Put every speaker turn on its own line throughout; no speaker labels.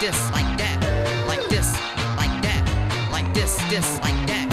this, like that, like this, like that, like this, like that.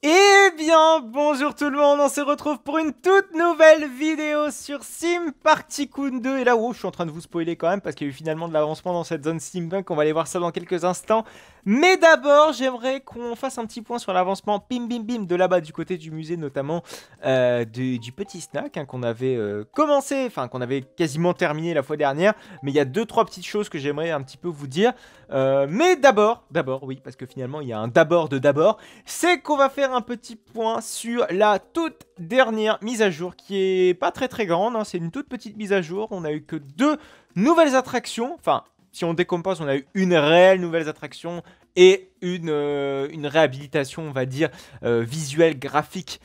Eh bien, bonjour tout le monde, on se retrouve pour une toute nouvelle vidéo sur Sim Party Coon 2. Et là, je suis en train de vous spoiler quand même parce qu'il y a eu finalement de l'avancement dans cette zone steampunk. On va aller voir ça dans quelques instants. Mais d'abord, j'aimerais qu'on fasse un petit point sur l'avancement bim bim bim de là-bas du côté du musée, notamment du petit snack qu'on avait commencé, enfin qu'on avait quasiment terminé la fois dernière. Mais il y a 2-3 petites choses que j'aimerais un petit peu vous dire. Mais d'abord, oui, parce que finalement il y a un d'abord de d'abord, c'est qu'on va faire un petit point sur la toute dernière mise à jour qui est pas très grande, hein, c'est une toute petite mise à jour. On a eu que 2 nouvelles attractions, enfin si on décompose on a eu une réelle nouvelle attraction et une réhabilitation on va dire visuelle, graphique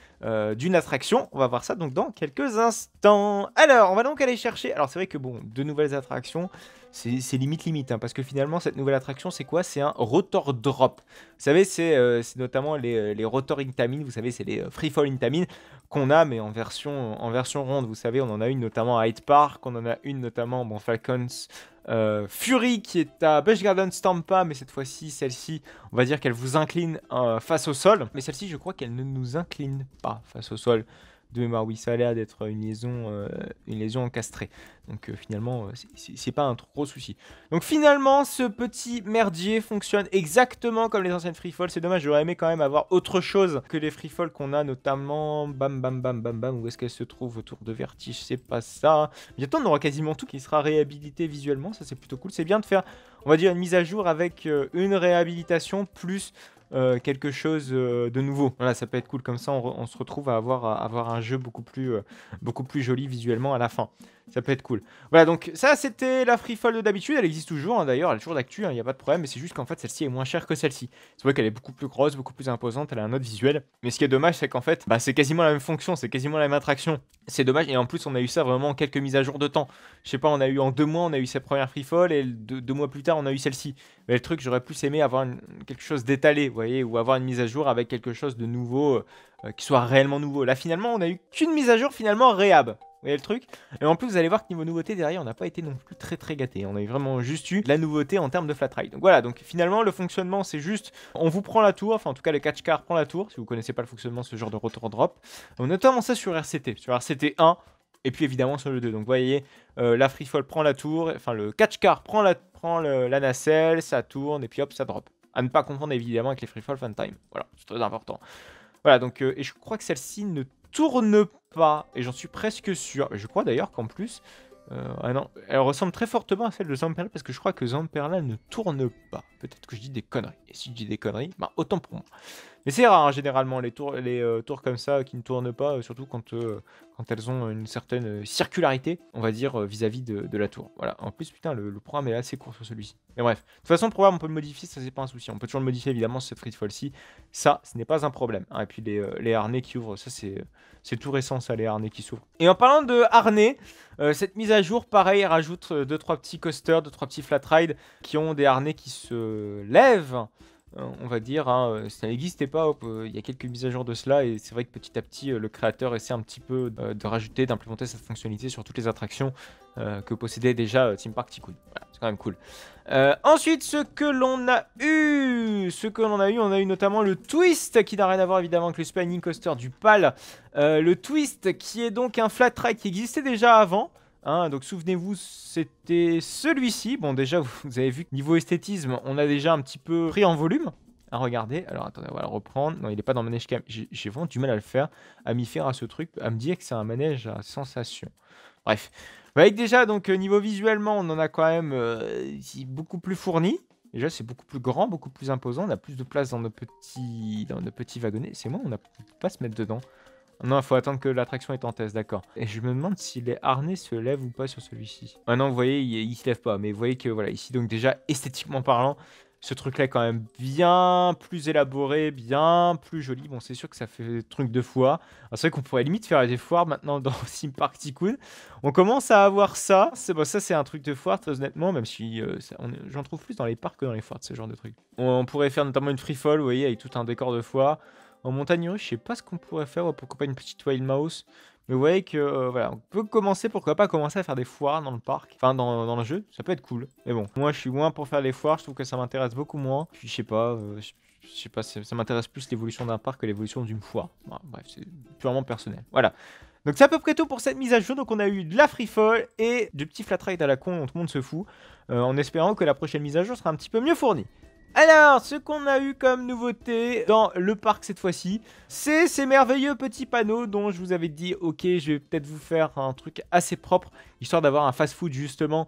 d'une attraction. On va voir ça donc dans quelques instants. Alors on va donc aller chercher, alors c'est vrai que bon, 2 nouvelles attractions c'est limite hein, parce que finalement cette nouvelle attraction c'est quoi? C'est un rotor drop. Vous savez c'est notamment les rotor Intamin, vous savez c'est les freefall Intamin qu'on a mais en version ronde. Vous savez on en a une notamment à Hyde Park, on en a une notamment bon, Falcons Fury qui est à Busch Gardens Tampa, mais cette fois-ci celle-ci on va dire qu'elle vous incline face au sol, mais celle-ci je crois qu'elle ne nous incline pas face au sol. De mémoire, oui, ça a l'air d'être une lésion encastrée. Donc finalement, c'est pas un trop gros souci. Donc finalement, ce petit merdier fonctionne exactement comme les anciennes freefall. C'est dommage, j'aurais aimé quand même avoir autre chose que les freefall qu'on a, notamment bam bam bam bam bam. Où est-ce qu'elle se trouve autour de Vertige? C'est pas ça. Bientôt, on aura quasiment tout qui sera réhabilité visuellement. Ça, c'est plutôt cool. C'est bien de faire, on va dire, une mise à jour avec une réhabilitation plus quelque chose de nouveau. Voilà, ça peut être cool comme ça, on se retrouve à avoir un jeu beaucoup plus joli visuellement à la fin. Ça peut être cool. Voilà, donc ça c'était la freefall de d'habitude, elle existe toujours hein, d'ailleurs, elle est toujours d'actu, il n'y a pas de problème, mais c'est juste qu'en fait celle-ci est moins chère que celle-ci. C'est vrai qu'elle est beaucoup plus grosse, beaucoup plus imposante, elle a un autre visuel. Mais ce qui est dommage, c'est qu'en fait, c'est quasiment la même fonction, c'est quasiment la même attraction. C'est dommage, et en plus on a eu ça vraiment en quelques mises à jour de temps. Je sais pas, on a eu en 2 mois, on a eu cette première freefall, et 2 mois plus tard, on a eu celle-ci. Mais le truc, j'aurais plus aimé avoir quelque chose d'étalé, vous voyez, ou avoir une mise à jour avec quelque chose de nouveau, qui soit réellement nouveau. Là, finalement, on a eu qu'une mise à jour, finalement, réhab. Vous voyez le truc? Et en plus, vous allez voir que niveau nouveauté, derrière, on n'a pas été non plus très gâté. On a vraiment juste eu la nouveauté en termes de flat ride. Donc voilà, donc finalement, le fonctionnement, c'est juste, on vous prend la tour, enfin en tout cas, le catch car prend la tour, si vous connaissez pas le fonctionnement, ce genre de rotor drop. On a notamment ça sur RCT 1, et puis évidemment sur le 2. Donc vous voyez, la freefall prend la tour, enfin le catch car prend la nacelle, ça tourne, et puis hop, ça drop. À ne pas confondre évidemment avec les freefall fun time. Voilà, c'est très important. Voilà, donc, et je crois que celle-ci ne tourne pas, et j'en suis presque sûr. Je crois d'ailleurs qu'en plus, ah non, elle ressemble très fortement à celle de Zamperla, parce que je crois que Zamperla ne tourne pas. Peut-être que je dis des conneries. Et si je dis des conneries, autant pour moi. Mais c'est rare, hein, généralement, les tours comme ça qui ne tournent pas, surtout quand elles ont une certaine circularité, on va dire, vis-à-vis de la tour. Voilà. En plus, putain, le programme est assez court sur celui-ci. Mais bref. De toute façon, le programme, on peut le modifier, ça, c'est pas un souci. On peut toujours le modifier, évidemment, sur cette freefall-ci. Ça, ce n'est pas un problème. Hein. Et puis, les harnais qui ouvrent, ça, c'est tout récent, ça, les harnais qui s'ouvrent. Et en parlant de harnais, cette mise à jour, pareil, rajoute 2-3 petits coasters, 2-3 petits flat rides qui ont des harnais qui se lèvent. On va dire, hein, ça n'existait pas il y a quelques mises à jour de cela, et c'est vrai que petit à petit le créateur essaie un petit peu de rajouter, d'implémenter cette fonctionnalité sur toutes les attractions que possédait déjà Theme Park Tycoon. Voilà, c'est quand même cool. Ensuite, ce que l'on a eu, on a eu notamment le Twist, qui n'a rien à voir évidemment avec le Spinning Coaster du PAL. Le Twist qui est donc un flat ride qui existait déjà avant. Hein, donc souvenez-vous, c'était celui-ci. Bon, déjà, vous avez vu que niveau esthétisme, on a déjà un petit peu pris en volume. À regarder. Alors, attendez, on va le reprendre. Non, il n'est pas dans le manège cam. J'ai vraiment du mal à le faire, à m'y faire à ce truc, à me dire que c'est un manège à sensation. Bref. Vous voyez que déjà, donc, niveau visuellement, on en a quand même beaucoup plus fourni. Déjà, c'est beaucoup plus grand, beaucoup plus imposant. On a plus de place dans nos petits wagonnets. C'est moi, on ne peut pas se mettre dedans. Non, il faut attendre que l'attraction est en test, d'accord. Et je me demande si les harnais se lèvent ou pas sur celui-ci. Ah non, vous voyez, il se lève pas. Mais vous voyez que, voilà, ici, donc déjà, esthétiquement parlant, ce truc-là est quand même bien plus élaboré, bien plus joli. Bon, c'est sûr que ça fait truc de foire. C'est vrai qu'on pourrait limite faire des foires maintenant dans Sim Park Tycoon. On commence à avoir ça. Bon, ça, c'est un truc de foire, très honnêtement, même si j'en trouve plus dans les parcs que dans les foires, ce genre de truc. On pourrait faire notamment une freefall, vous voyez, avec tout un décor de foire. En montagne russe, je sais pas ce qu'on pourrait faire. Pourquoi pas une petite Wild Mouse. Mais vous voyez que voilà, on peut commencer, pourquoi pas commencer à faire des foires dans le parc, enfin dans le jeu, ça peut être cool. Mais bon, moi je suis moins pour faire des foires, je trouve que ça m'intéresse beaucoup moins. Puis je sais pas, ça m'intéresse plus l'évolution d'un parc que l'évolution d'une foire. Voilà, bref, c'est purement personnel. Voilà. Donc c'est à peu près tout pour cette mise à jour. Donc on a eu de la free fall et du petit flat ride à la con dont tout le monde se fout, en espérant que la prochaine mise à jour sera un petit peu mieux fournie. Alors, ce qu'on a eu comme nouveauté dans le parc cette fois-ci, c'est ces merveilleux petits panneaux dont je vous avais dit, ok, je vais peut-être vous faire un truc assez propre, histoire d'avoir un fast-food justement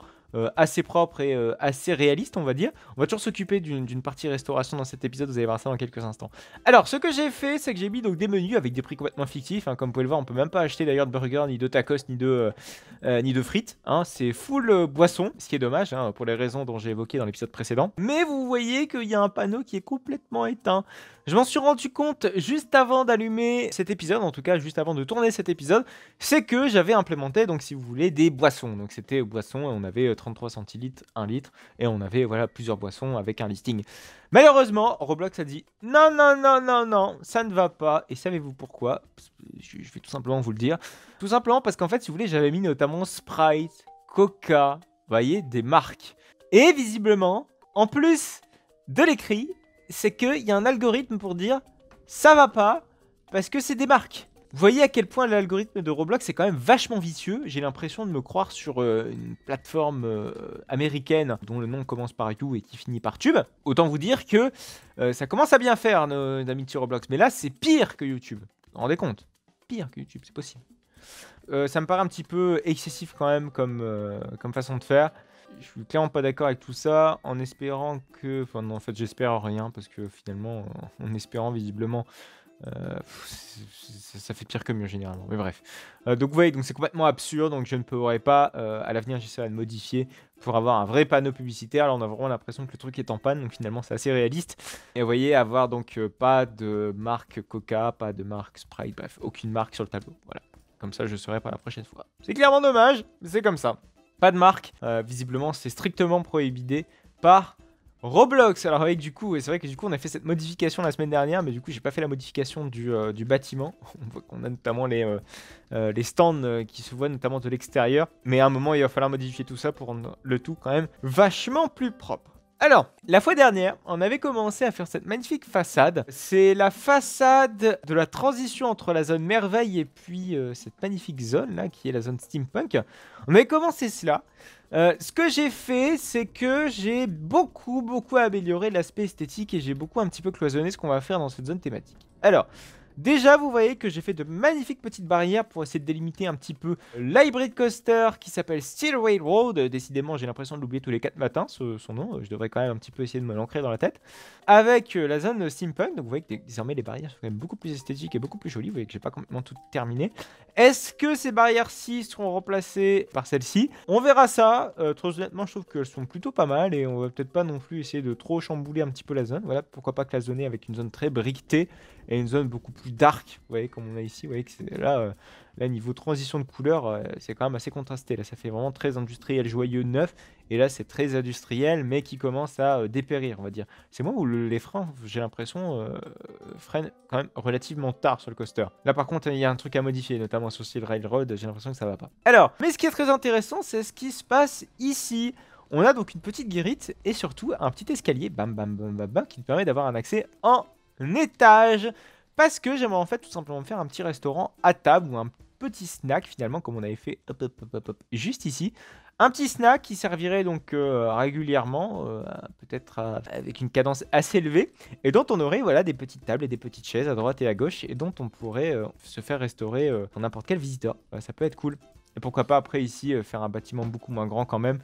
assez propre et assez réaliste, on va dire. On va toujours s'occuper d'une partie restauration dans cet épisode, vous allez voir ça dans quelques instants. Alors, ce que j'ai fait, c'est que j'ai mis donc des menus avec des prix complètement fictifs, hein, comme vous pouvez le voir, on peut même pas acheter d'ailleurs de burger, ni de tacos, ni de frites, hein, c'est full boisson, ce qui est dommage, hein, pour les raisons dont j'ai évoqué dans l'épisode précédent. Mais vous voyez qu'il y a un panneau qui est complètement éteint. Je m'en suis rendu compte juste avant d'allumer cet épisode, en tout cas juste avant de tourner cet épisode, c'est que j'avais implémenté, donc si vous voulez, des boissons. Donc c'était boissons, et on avait 33 centilitres, 1 litre, et on avait voilà plusieurs boissons avec un listing. Malheureusement, Roblox a dit non, non, non, non, non, ça ne va pas. Et savez-vous pourquoi? Je vais tout simplement vous le dire. Tout simplement parce qu'en fait, si vous voulez, j'avais mis notamment Sprite, Coca, vous voyez, des marques. Et visiblement, en plus de l'écrit, c'est qu'il y a un algorithme pour dire ça va pas parce que c'est des marques. Vous voyez à quel point l'algorithme de Roblox est quand même vachement vicieux. J'ai l'impression de me croire sur une plateforme américaine dont le nom commence par You et qui finit par Tube. Autant vous dire que ça commence à bien faire nos amis de sur Roblox. Mais là, c'est pire que YouTube. Vous vous rendez compte? Pire que YouTube, c'est possible. Ça me paraît un petit peu excessif quand même comme façon de faire. Je suis clairement pas d'accord avec tout ça, en espérant que... Enfin non, en fait j'espère rien, parce que finalement, en espérant visiblement, ça fait pire que mieux généralement, mais bref. Donc vous voyez, donc c'est complètement absurde, donc je ne pourrai pas, à l'avenir j'essaierai de modifier pour avoir un vrai panneau publicitaire. Là on a vraiment l'impression que le truc est en panne, donc finalement c'est assez réaliste. Et vous voyez, avoir donc pas de marque Coca, pas de marque Sprite, bref, aucune marque sur le tableau, voilà. Comme ça je saurai pas la prochaine fois. C'est clairement dommage, mais c'est comme ça. Pas de marque, visiblement c'est strictement prohibé par Roblox. Alors avec du coup, et c'est vrai que du coup on a fait cette modification la semaine dernière, mais du coup j'ai pas fait la modification du bâtiment. On voit qu'on a notamment les stands qui se voient notamment de l'extérieur, mais à un moment il va falloir modifier tout ça pour rendre le tout quand même vachement plus propre. Alors, la fois dernière, on avait commencé à faire cette magnifique façade. C'est la façade de la transition entre la zone merveille et puis cette magnifique zone là, qui est la zone steampunk. On avait commencé cela. Ce que j'ai fait, c'est que j'ai beaucoup amélioré l'aspect esthétique et j'ai beaucoup un petit peu cloisonné ce qu'on va faire dans cette zone thématique. Alors... Déjà, vous voyez que j'ai fait de magnifiques petites barrières pour essayer de délimiter un petit peu l'hybrid coaster qui s'appelle Steel Railroad. Décidément, j'ai l'impression de l'oublier tous les 4 matins, son nom. Je devrais quand même un petit peu essayer de me l'ancrer dans la tête. Avec la zone steampunk, donc vous voyez que désormais les barrières sont quand même beaucoup plus esthétiques et beaucoup plus jolies. Vous voyez que j'ai pas complètement tout terminé. Est-ce que ces barrières-ci seront remplacées par celles-ci? On verra ça. Très honnêtement, je trouve qu'elles sont plutôt pas mal et on va peut-être pas non plus essayer de trop chambouler un petit peu la zone. Voilà, pourquoi pas cloisonner avec une zone très briquetée et une zone beaucoup plus dark, vous voyez, comme on a ici. Vous voyez que là, niveau transition de couleur, c'est quand même assez contrasté. Là, ça fait vraiment très industriel, joyeux, neuf. Et là, c'est très industriel, mais qui commence à dépérir, on va dire. C'est moi où les freins, j'ai l'impression, freinent quand même relativement tard sur le coaster. Là, par contre, il y a un truc à modifier, notamment associé le railroad. J'ai l'impression que ça va pas. Alors, mais ce qui est très intéressant, c'est ce qui se passe ici. On a donc une petite guérite et surtout un petit escalier, bam, bam, bam, bam, bam, qui nous permet d'avoir un accès en étage. Parce que j'aimerais en fait tout simplement faire un petit restaurant à table ou un petit snack finalement comme on avait fait juste ici. Un petit snack qui servirait donc régulièrement, peut-être avec une cadence assez élevée, et dont on aurait voilà, des petites tables et des petites chaises à droite et à gauche, et dont on pourrait se faire restaurer pour n'importe quel visiteur. Ça peut être cool. Et pourquoi pas après ici faire un bâtiment beaucoup moins grand quand même,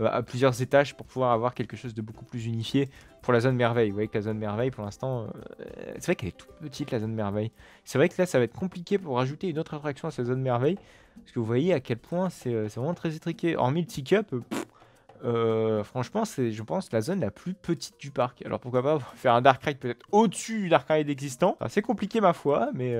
à plusieurs étages pour pouvoir avoir quelque chose de beaucoup plus unifié pour la zone merveille. Vous voyez que la zone merveille pour l'instant, c'est vrai qu'elle est toute petite la zone merveille. C'est vrai que là ça va être compliqué pour rajouter une autre attraction à cette zone merveille, parce que vous voyez à quel point c'est vraiment très étriqué. Hormis le teacup, franchement c'est je pense la zone la plus petite du parc. Alors pourquoi pas faire un dark ride peut-être au-dessus du dark ride existant. C'est compliqué ma foi, mais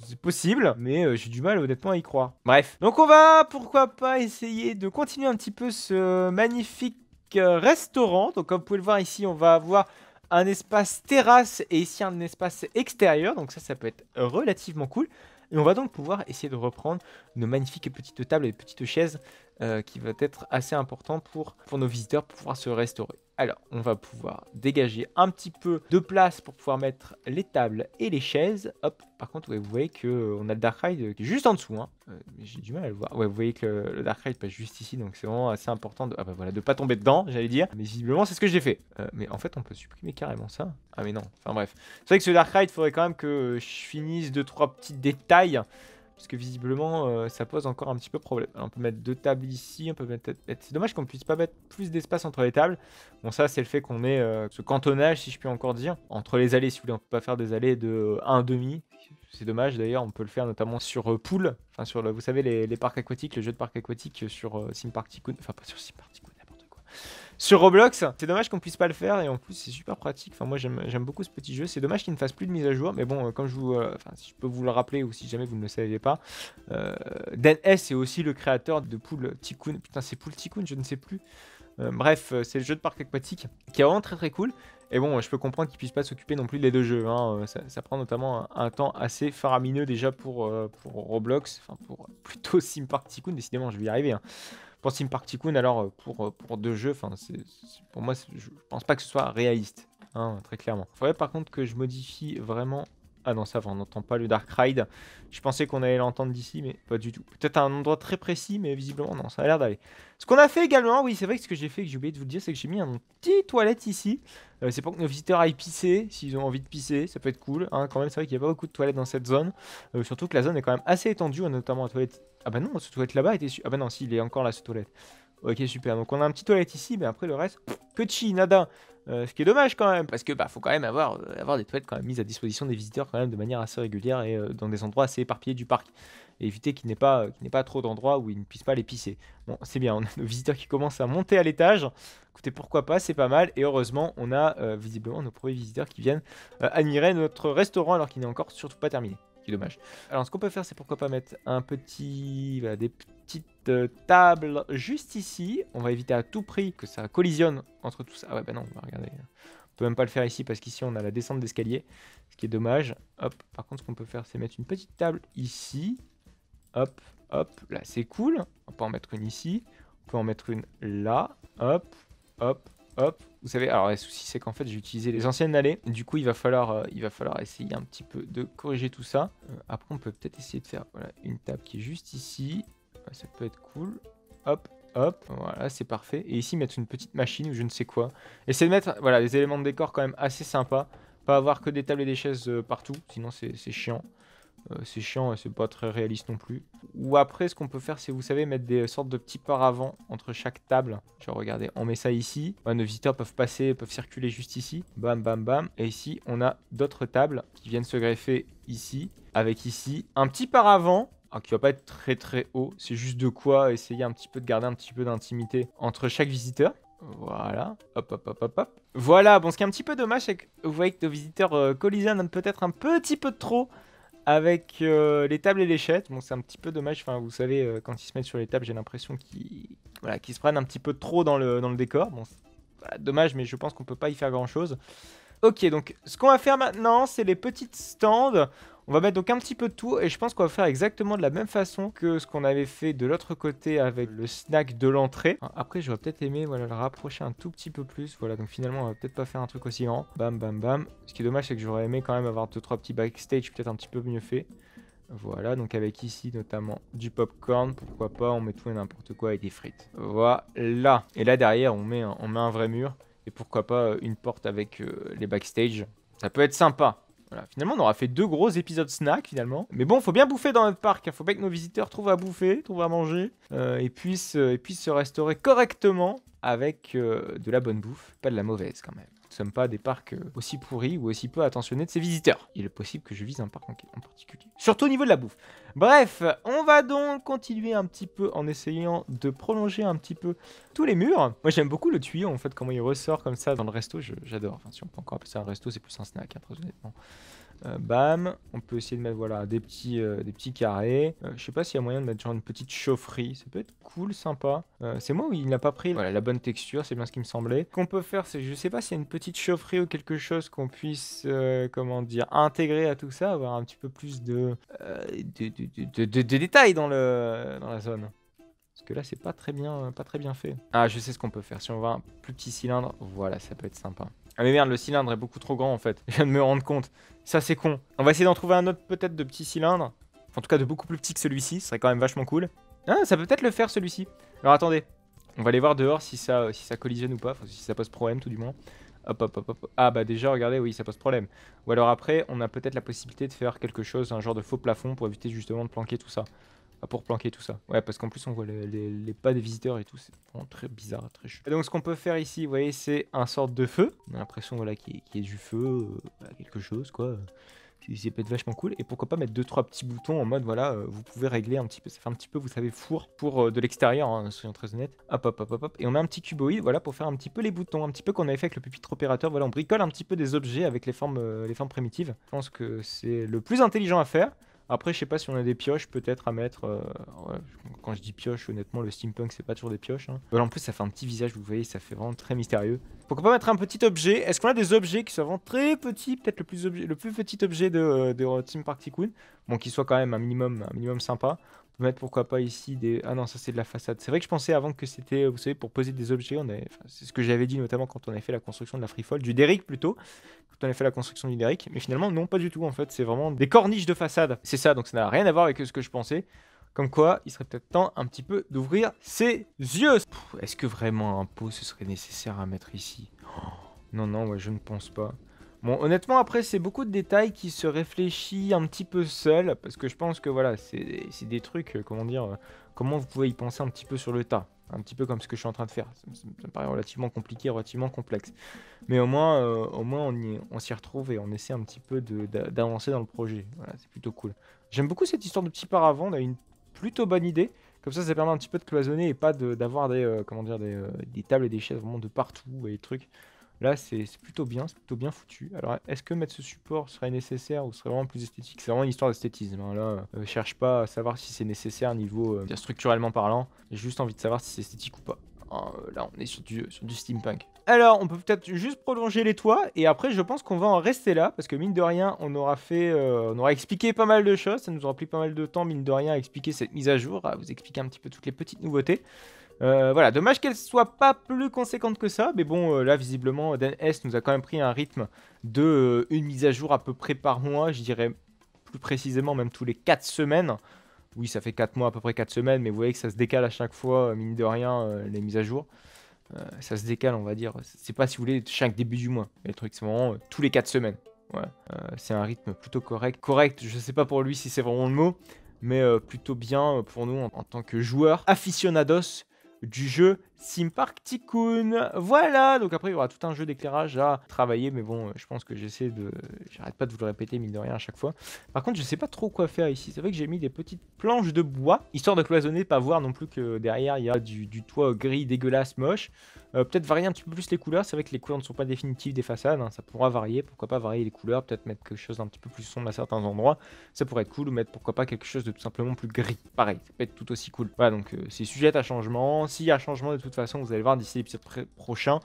c'est possible, mais j'ai du mal honnêtement à y croire. Bref, donc on va pourquoi pas essayer de continuer un petit peu ce magnifique restaurant. Donc comme vous pouvez le voir ici, on va avoir un espace terrasse et ici un espace extérieur, donc ça peut être relativement cool. Et on va donc pouvoir essayer de reprendre nos magnifiques petites tables et petites chaises qui va être assez important pour nos visiteurs pour pouvoir se restaurer. Alors, on va pouvoir dégager un petit peu de place pour pouvoir mettre les tables et les chaises. Hop, par contre, ouais, vous voyez qu'on a le Dark Ride qui est juste en dessous. Hein. J'ai du mal à le voir. Ouais, vous voyez que le Dark Ride passe juste ici, donc c'est vraiment assez important de ne pas tomber dedans, j'allais dire. Mais visiblement, c'est ce que j'ai fait. Mais en fait, on peut supprimer carrément ça. Ah mais non, enfin bref. C'est vrai que ce Dark Ride, il faudrait quand même que je finisse 2-3 petits détails. Parce que visiblement, ça pose encore un petit peu problème. Alors, on peut mettre 2 tables ici, on peut mettre... C'est dommage qu'on ne puisse pas mettre plus d'espace entre les tables. Bon, ça, c'est le fait qu'on ait ce cantonnage, si je puis encore dire. Entre les allées, si vous voulez, on ne peut pas faire des allées de 1,5. C'est dommage, d'ailleurs, on peut le faire notamment sur Pool. Enfin, sur, vous savez, les parcs aquatiques, le jeu de parcs aquatiques sur Sim Park Tycoon. Enfin, pas sur Sim Park Tycoon, n'importe quoi. Sur Roblox, c'est dommage qu'on puisse pas le faire et en plus c'est super pratique. Enfin moi j'aime beaucoup ce petit jeu. C'est dommage qu'il ne fasse plus de mise à jour, mais bon comme je vous, si je peux vous le rappeler ou si jamais vous ne le saviez pas, Dan S est aussi le créateur de Pool Tycoon. Putain c'est Pool Tycoon, je ne sais plus. Bref, c'est le jeu de parc aquatique qui est vraiment très cool. Et bon, je peux comprendre qu'il puisse pas s'occuper non plus des deux jeux. Hein. Ça prend notamment un temps assez faramineux déjà pour Roblox, enfin pour plutôt Sim Park Tycoon. Décidément, je vais y arriver. Hein. Pour Sim Park Tycoon, alors pour deux jeux, pour moi, je pense pas que ce soit réaliste, hein, très clairement. Il faudrait par contre que je modifie vraiment... Ah non, ça va, on n'entend pas le Dark Ride. Je pensais qu'on allait l'entendre d'ici, mais pas du tout. Peut-être à un endroit très précis, mais visiblement, non, ça a l'air d'aller. Ce qu'on a fait également, oui, c'est vrai que ce que j'ai fait, que j'ai oublié de vous le dire, c'est que j'ai mis un petit toilette ici. C'est pour que nos visiteurs aillent pisser, s'ils ont envie de pisser, ça peut être cool. Hein, quand même, c'est vrai qu'il n'y a pas beaucoup de toilettes dans cette zone. Surtout que la zone est quand même assez étendue, notamment la toilette... Ah bah non, ce toilette là-bas était... Ah bah non, si, il est encore là, ce toilette. Ok, super. Donc on a un petit toilette ici, mais après le reste, que chi, nada. Ce qui est dommage quand même, parce que faut quand même avoir des toilettes quand même mises à disposition des visiteurs quand même de manière assez régulière et dans des endroits assez éparpillés du parc. Et éviter qu'il n'y ait pas trop d'endroits où ils ne puissent pas les pisser. Bon, c'est bien, on a nos visiteurs qui commencent à monter à l'étage. Écoutez, pourquoi pas, c'est pas mal. Et heureusement, on a visiblement nos premiers visiteurs qui viennent admirer notre restaurant alors qu'il n'est encore surtout pas terminé. C'est dommage. Alors, ce qu'on peut faire, c'est pourquoi pas mettre un petit... Voilà, des petites tables juste ici. On va éviter à tout prix que ça collisionne entre tout ça. Ah ouais, bah non, on va regarder. On peut même pas le faire ici parce qu'ici, on a la descente d'escalier. Ce qui est dommage. Hop. Par contre, ce qu'on peut faire, c'est mettre une petite table ici. Hop, hop. Là, c'est cool. On peut en mettre une ici. On peut en mettre une là. Hop, hop. Hop, vous savez, alors le souci c'est qu'en fait j'ai utilisé les anciennes allées, du coup il va falloir essayer un petit peu de corriger tout ça. Après on peut peut-être essayer de faire une table qui est juste ici, ça peut être cool. Hop, hop, voilà c'est parfait. Et ici mettre une petite machine ou je ne sais quoi. Essayer de mettre des éléments de décor quand même assez sympas, pas avoir que des tables et des chaises partout, sinon c'est chiant. C'est chiant et c'est pas très réaliste non plus. Ou après, ce qu'on peut faire, c'est, vous savez, mettre des sortes de petits paravents entre chaque table. Genre, regardez, on met ça ici. Nos visiteurs peuvent passer, peuvent circuler juste ici. Bam, bam, bam. Et ici, on a d'autres tables qui viennent se greffer ici. Avec ici un petit paravent. Alors, qui va pas être très haut. C'est juste de quoi essayer un petit peu de garder un petit peu d'intimité entre chaque visiteur. Voilà, hop, hop, hop, hop, hop. Voilà, bon, ce qui est un petit peu dommage, c'est que vous voyez que nos visiteurs collisionnent peut-être un petit peu trop avec les tables et les chaises. Bon, c'est un petit peu dommage. Enfin, vous savez, quand ils se mettent sur les tables, j'ai l'impression qu'ils se prennent un petit peu trop dans le décor. Bon, dommage, mais je pense qu'on peut pas y faire grand-chose. Ok, donc ce qu'on va faire maintenant, c'est les petites stands. On va mettre donc un petit peu de tout et je pense qu'on va faire exactement de la même façon que ce qu'on avait fait de l'autre côté avec le snack de l'entrée. Après, j'aurais peut-être aimé le rapprocher un tout petit peu plus. Voilà, donc finalement, on va peut-être pas faire un truc aussi grand. Bam, bam, bam. Ce qui est dommage, c'est que j'aurais aimé quand même avoir 2-3 petits backstage peut-être un petit peu mieux fait. Voilà, donc avec ici notamment du popcorn, pourquoi pas, on met tout et n'importe quoi et des frites. Voilà. Et là derrière, on met un vrai mur. Et pourquoi pas une porte avec les backstage. Ça peut être sympa. Voilà, finalement, on aura fait 2 gros épisodes snack, finalement. Mais bon, faut bien bouffer dans notre parc. Faut pas que nos visiteurs trouvent à bouffer, trouvent à manger. Et puissent se restaurer correctement avec de la bonne bouffe. Pas de la mauvaise, quand même. Nous ne sommes pas des parcs aussi pourris ou aussi peu attentionnés de ses visiteurs. Il est possible que je vise un parc en particulier. Surtout au niveau de la bouffe. Bref, on va donc continuer un petit peu en essayant de prolonger un petit peu tous les murs. Moi, j'aime beaucoup le tuyau, en fait, comment il ressort comme ça dans le resto. J'adore. Enfin, si on peut encore appeler ça un resto, c'est plus un snack, hein, très honnêtement. Bam. On peut essayer de mettre voilà, des petits carrés. Je sais pas s'il y a moyen de mettre genre une petite chaufferie. Ça peut être cool, sympa. C'est moi où il n'a pas pris voilà, la bonne texture, c'est bien ce qui me semblait. Ce qu'on peut faire, c'est je sais pas s'il y a une petite chaufferie ou quelque chose qu'on puisse, comment dire, intégrer à tout ça, avoir un petit peu plus de détails dans la zone. Parce que là, c'est pas très bien fait. Ah, je sais ce qu'on peut faire. Si on va un plus petit cylindre, voilà, ça peut être sympa. Ah mais merde, le cylindre est beaucoup trop grand en fait. Je viens de me rendre compte. Ça, c'est con. On va essayer d'en trouver un autre peut-être de petit cylindre. Enfin, en tout cas, de beaucoup plus petit que celui-ci. Ce serait quand même vachement cool. Ah, ça peut peut-être le faire celui-ci. Alors attendez. On va aller voir dehors si ça collisionne ou pas. Enfin, si ça pose problème tout du moins. Hop, hop, hop, hop. Ah bah déjà, regardez, oui, ça pose problème. Ou alors après, on a peut-être la possibilité de faire quelque chose, un genre de faux plafond pour éviter justement de planquer tout ça. Pour planquer tout ça. Ouais, parce qu'en plus, on voit les pas des visiteurs et tout. C'est vraiment très bizarre, très chou. Et donc, ce qu'on peut faire ici, vous voyez, c'est un sorte de feu. On a l'impression, voilà, qu'il y ait du feu, quelque chose, quoi. Ça peut être vachement cool. Et pourquoi pas mettre 2-3 petits boutons en mode, voilà, vous pouvez régler un petit peu. Ça fait un petit peu, vous savez, four pour de l'extérieur, hein, soyons très honnêtes. Hop, hop, hop, hop, hop. Et on met un petit cuboïde, voilà, pour faire un petit peu les boutons. Un petit peu qu'on avait fait avec le pupitre opérateur. Voilà, on bricole un petit peu des objets avec les formes primitives. Je pense que c'est le plus intelligent à faire. Après, je sais pas si on a des pioches peut-être à mettre. Ouais, quand je dis pioche, honnêtement, le steampunk, c'est pas toujours des pioches. Hein. Voilà, en plus, ça fait un petit visage, vous voyez, ça fait vraiment très mystérieux. Pourquoi pas mettre un petit objet? Est-ce qu'on a des objets qui sont vraiment très petits? Peut-être le plus petit objet de Team Park Tycoon. Bon, qui soit quand même un minimum sympa. On peut mettre pourquoi pas ici des... Ah non, ça c'est de la façade. C'est vrai que je pensais avant que c'était, vous savez, pour poser des objets. C'est ce que j'avais dit notamment quand on avait fait la construction de la Freefall, du Derrick plutôt. Quand on avait fait la construction du Derrick. Mais finalement, non, pas du tout en fait. C'est vraiment des corniches de façade. C'est ça, donc ça n'a rien à voir avec ce que je pensais. Comme quoi, il serait peut-être temps un petit peu d'ouvrir ses yeux. Est-ce que vraiment un pot, ce serait nécessaire à mettre ici? Non, non, ouais, je ne pense pas. Bon, honnêtement, après, c'est beaucoup de détails qui se réfléchissent un petit peu seul, parce que je pense que, voilà, c'est des trucs, comment dire, comment vous pouvez y penser un petit peu sur le tas. Un petit peu comme ce que je suis en train de faire. Ça me paraît relativement compliqué, relativement complexe. Mais au moins on s'y retrouve et on essaie un petit peu d'avancer dans le projet. Voilà, c'est plutôt cool. J'aime beaucoup cette histoire de petit paravent, on a une plutôt bonne idée. Comme ça permet un petit peu de cloisonner et pas d'avoir comment dire, des tables et des chaises vraiment de partout et des trucs. Là, c'est plutôt bien foutu. Alors, est-ce que mettre ce support serait nécessaire ou serait vraiment plus esthétique? C'est vraiment une histoire d'esthétisme. Hein. Là, je cherche pas à savoir si c'est nécessaire niveau structurellement parlant. J'ai juste envie de savoir si c'est esthétique ou pas. Là, on est sur du steampunk. Alors, on peut peut-être juste prolonger les toits. Et après, je pense qu'on va en rester là. Parce que mine de rien, on aura expliqué pas mal de choses. Ça nous aura pris pas mal de temps, mine de rien, à expliquer cette mise à jour. À vous expliquer un petit peu toutes les petites nouveautés. Voilà, dommage qu'elle soit pas plus conséquente que ça, mais bon, là, visiblement, DNS nous a quand même pris un rythme de une mise à jour à peu près par mois, je dirais plus précisément même tous les 4 semaines. Oui, ça fait 4 mois, à peu près 4 semaines, mais vous voyez que ça se décale à chaque fois, mine de rien, les mises à jour. Ça se décale, on va dire, c'est pas, si vous voulez, chaque début du mois. Les trucs, c'est vraiment tous les 4 semaines. Ouais. C'est un rythme plutôt correct. Correct, je sais pas pour lui si c'est vraiment le mot, mais plutôt bien pour nous en tant que joueurs aficionados du jeu Sim Park Tycoon. Voilà, donc après il y aura tout un jeu d'éclairage à travailler, mais bon, je pense que j'arrête pas de vous le répéter mine de rien à chaque fois. Par contre, je sais pas trop quoi faire ici. C'est vrai que j'ai mis des petites planches de bois, histoire de cloisonner, pas voir non plus que derrière il y a du toit gris dégueulasse, moche. Peut-être varier un petit peu plus les couleurs. C'est vrai que les couleurs ne sont pas définitives des façades, hein. Ça pourra varier. Pourquoi pas varier les couleurs, peut-être mettre quelque chose d'un petit peu plus sombre à certains endroits. Ça pourrait être cool, ou mettre pourquoi pas quelque chose de tout simplement plus gris. Pareil, ça peut être tout aussi cool. Voilà, donc c'est sujet à changement. S'il y a changement, de toute façon, vous allez voir d'ici l'épisode prochain.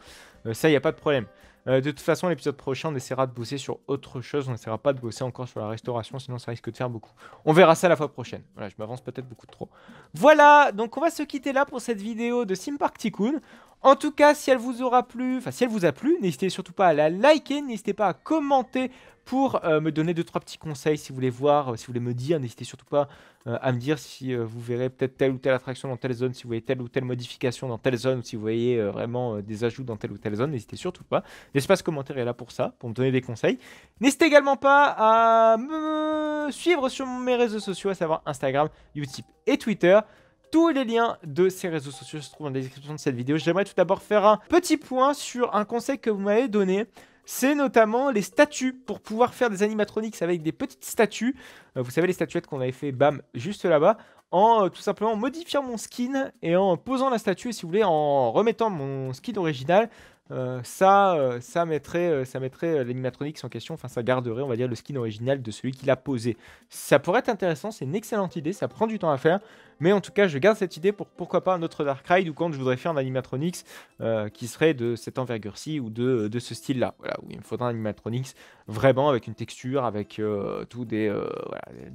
Ça, il n'y a pas de problème. De toute façon, l'épisode prochain, on essaiera de bosser sur autre chose. On n'essaiera pas de bosser encore sur la restauration, sinon ça risque de faire beaucoup. On verra ça la fois prochaine. Voilà, je m'avance peut-être beaucoup trop. Voilà, donc on va se quitter là pour cette vidéo de Sim Park Tycoon. En tout cas, si elle vous aura plu, enfin si elle vous a plu, n'hésitez surtout pas à la liker, n'hésitez pas à commenter pour me donner 2-3 petits conseils si vous voulez voir, si vous voulez me dire. N'hésitez surtout pas à me dire si vous verrez peut-être telle ou telle attraction dans telle zone, si vous voyez telle ou telle modification dans telle zone, ou si vous voyez vraiment des ajouts dans telle ou telle zone. N'hésitez surtout pas. L'espace commentaire est là pour ça, pour me donner des conseils. N'hésitez également pas à me suivre sur mes réseaux sociaux, à savoir Instagram, YouTube et Twitter. Tous les liens de ces réseaux sociaux se trouvent dans la description de cette vidéo. J'aimerais tout d'abord faire un petit point sur un conseil que vous m'avez donné. C'est notamment les statues, pour pouvoir faire des animatronics avec des petites statues. Vous savez, les statuettes qu'on avait fait, bam, juste là-bas. En tout simplement modifiant mon skin et en posant la statue, et si vous voulez, en remettant mon skin original. ça mettrait l'animatronics en question, enfin ça garderait, on va dire, le skin original de celui qui l'a posé. Ça pourrait être intéressant, c'est une excellente idée, ça prend du temps à faire, mais en tout cas je garde cette idée pour pourquoi pas un autre Darkrai ou quand je voudrais faire un animatronics qui serait de cette envergure-ci ou de ce style-là. Voilà, où il me faudra un animatronics vraiment avec une texture, avec voilà,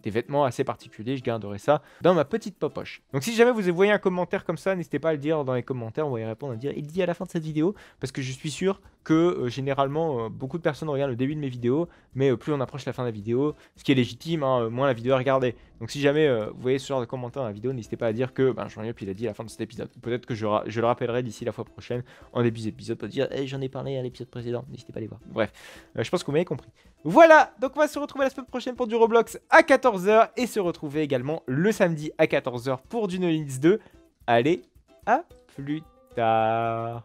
des vêtements assez particuliers, je garderai ça dans ma petite poche. Donc si jamais vous voyez un commentaire comme ça, n'hésitez pas à le dire dans les commentaires, on va y répondre, à dire il dit à la fin de cette vidéo, parce que je suis sûr que généralement beaucoup de personnes regardent le début de mes vidéos, mais plus on approche la fin de la vidéo, ce qui est légitime, hein, moins la vidéo est regardée. Donc si jamais vous voyez ce genre de commentaire dans la vidéo, n'hésitez pas à dire que Jean-Yop il a dit à la fin de cet épisode. Peut-être que je le rappellerai d'ici la fois prochaine en début d'épisode pour dire hey, j'en ai parlé à l'épisode précédent, n'hésitez pas à les voir. Bref, je pense que vous m'avez compris. Voilà, donc on va se retrouver la semaine prochaine pour du Roblox à 14 h et se retrouver également le samedi à 14 h pour du Nolins 2. Allez, à plus tard.